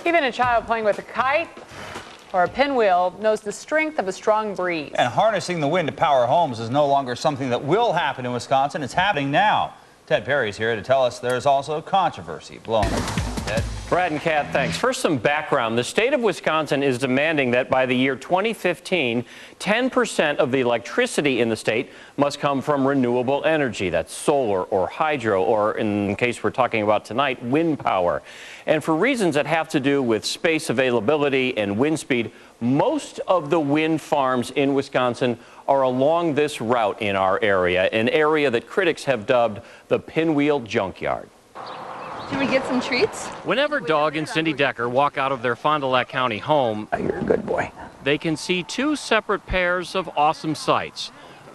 Even a child playing with a kite or a pinwheel knows the strength of a strong breeze. And harnessing the wind to power homes is no longer something that will happen in Wisconsin. It's happening now. Ted Perry's here to tell us there's also controversy blowing up. Ted? Brad and Kat, thanks. First, some background. The state of Wisconsin is demanding that by the year 2015, 10% of the electricity in the state must come from renewable energy. That's solar or hydro, or in case we're talking about tonight, wind power. And for reasons that have to do with space availability and wind speed, most of the wind farms in Wisconsin are along this route in our area, an area that critics have dubbed the Pinwheel Junkyard. Should we get some treats? Whenever Doug and Cindy Decker walk out of their Fond du Lac County home, You're a good boy. they can see two separate pairs of awesome sights.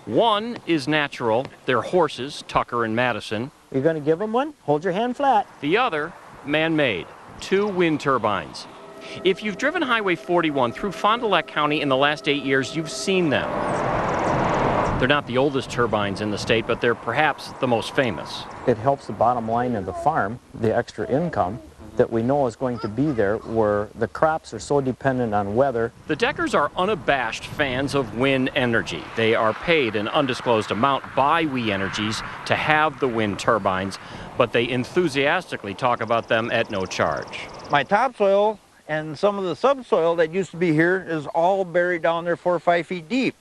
One is natural, they're horses, Tucker and Madison. You're going to give them one? Hold your hand flat. The other, man-made, two wind turbines. If you've driven Highway 41 through Fond du Lac County in the last 8 years, you've seen them. They're not the oldest turbines in the state, but they're perhaps the most famous. It helps the bottom line of the farm, the extra income that we know is going to be there where the crops are so dependent on weather. The Deckers are unabashed fans of wind energy. They are paid an undisclosed amount by We Energies to have the wind turbines, but they enthusiastically talk about them at no charge. My topsoil and some of the subsoil that used to be here is all buried down there 4 or 5 feet deep.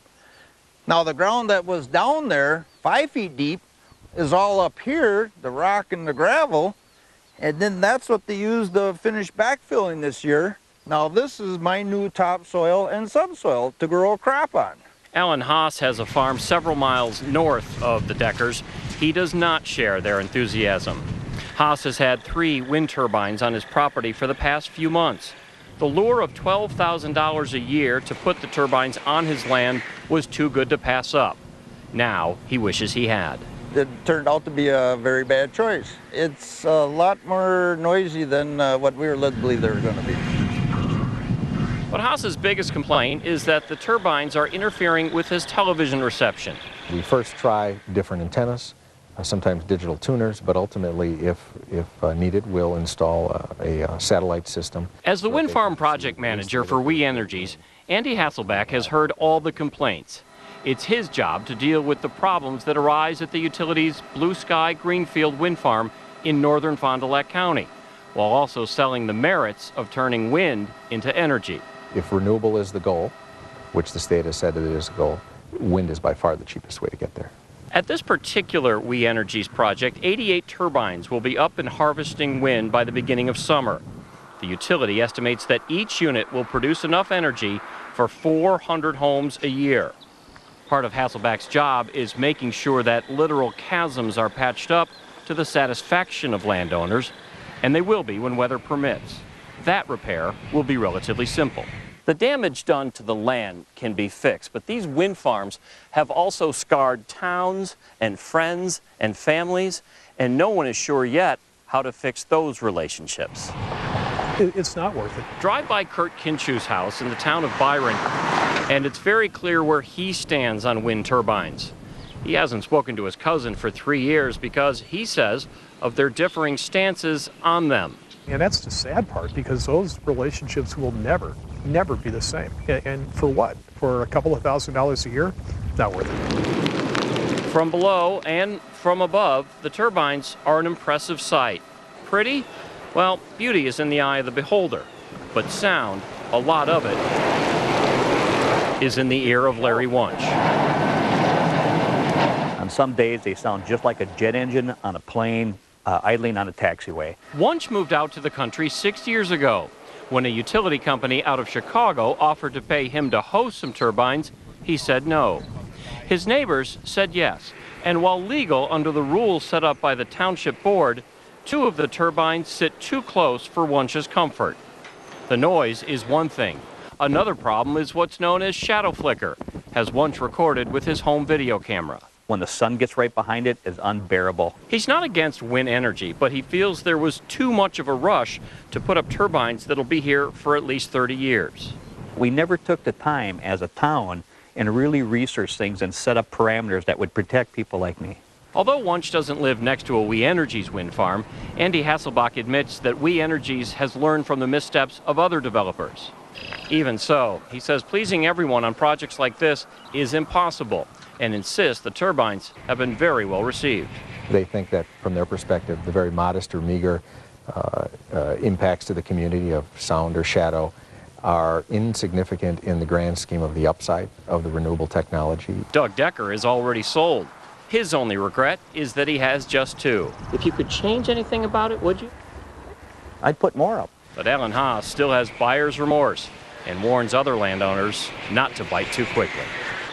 Now the ground that was down there 5 feet deep is all up here, the rock and the gravel, and then that's what they used to finish backfilling this year. Now this is my new topsoil and subsoil to grow a crop on. Alan Haas has a farm several miles north of the Deckers. He does not share their enthusiasm. Haas has had 3 wind turbines on his property for the past few months. The lure of $12,000 a year to put the turbines on his land was too good to pass up. Now he wishes he had. It turned out to be a very bad choice. It's a lot more noisy than what we were led to believe they were going to be. But Haas's biggest complaint is that the turbines are interfering with his television reception. We first try different antennas, sometimes digital tuners, but ultimately, if needed, we'll install a satellite system. As the wind farm project manager for We Energies, Andy Hasselback has heard all the complaints. It's his job to deal with the problems that arise at the utility's Blue Sky Greenfield wind farm in northern Fond du Lac County, while also selling the merits of turning wind into energy. If renewable is the goal, which the state has said that it is a goal, wind is by far the cheapest way to get there. At this particular We Energies project, 88 turbines will be up and harvesting wind by the beginning of summer. The utility estimates that each unit will produce enough energy for 400 homes a year. Part of Hasselback's job is making sure that literal chasms are patched up to the satisfaction of landowners, and they will be when weather permits. That repair will be relatively simple. The damage done to the land can be fixed, but these wind farms have also scarred towns and friends and families, and no one is sure yet how to fix those relationships. It's not worth it. Drive by Kurt Kinchew's house in the town of Byron, and it's very clear where he stands on wind turbines. He hasn't spoken to his cousin for 3 years because, he says, of their differing stances on them. And that's the sad part, because those relationships will never be the same. And for what? For a couple of $1,000s a year? Not worth it. From below and from above, the turbines are an impressive sight. Pretty? Well, beauty is in the eye of the beholder. But sound, a lot of it, is in the ear of Larry Wunsch. On some days, they sound just like a jet engine on a plane idling on a taxiway. Wunsch moved out to the country 6 years ago. When a utility company out of Chicago offered to pay him to host some turbines, he said no. His neighbors said yes, and while legal under the rules set up by the township board, 2 of the turbines sit too close for Wunsch's comfort. The noise is one thing. Another problem is what's known as shadow flicker, as Wunsch recorded with his home video camera. When the sun gets right behind it, it's unbearable. He's not against wind energy, but he feels there was too much of a rush to put up turbines that'll be here for at least 30 years. We never took the time as a town and really research things and set up parameters that would protect people like me. Although Wunsch doesn't live next to a WINDmovie1 wind farm, Andy Hasselbach admits that WINDmovie1 has learned from the missteps of other developers. Even so, he says pleasing everyone on projects like this is impossible and insists the turbines have been very well received. They think that from their perspective, the very modest or meager impacts to the community of sound or shadow are insignificant in the grand scheme of the upside of the renewable technology. Doug Decker is already sold. His only regret is that he has just 2. If you could change anything about it, would you? I'd put more up. But Alan Haas still has buyer's remorse and warns other landowners not to bite too quickly.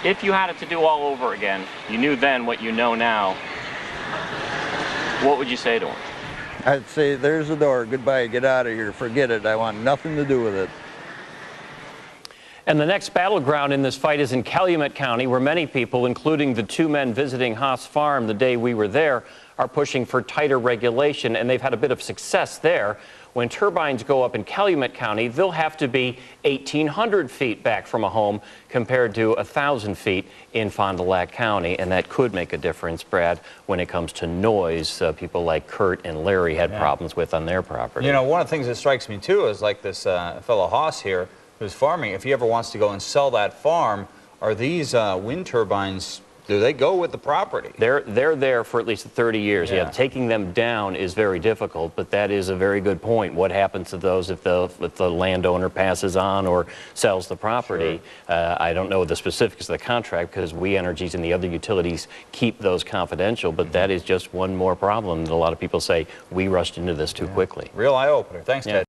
If you had it to do all over again, you knew then what you know now, what would you say to him? I'd say, there's the door, goodbye, get out of here, forget it, I want nothing to do with it. And the next battleground in this fight is in Calumet County, where many people, including the 2 men visiting Haas Farm the day we were there, are pushing for tighter regulation, and they've had a bit of success there. When turbines go up in Calumet County, they'll have to be 1,800 feet back from a home compared to 1,000 feet in Fond du Lac County, and that could make a difference, Brad, when it comes to noise. People like Kurt and Larry had problems with on their property. You know, one of the things that strikes me too is like this fellow Haas here who's farming. If he ever wants to go and sell that farm, are these wind turbines, do they go with the property? They're there for at least 30 years. Yeah, taking them down is very difficult, but that is a very good point. What happens to those if the landowner passes on or sells the property? Sure. I don't know the specifics of the contract because WINDmovie1 and the other utilities keep those confidential, but that is just one more problem that a lot of people say we rushed into this too quickly. Real eye-opener. Thanks, Ted.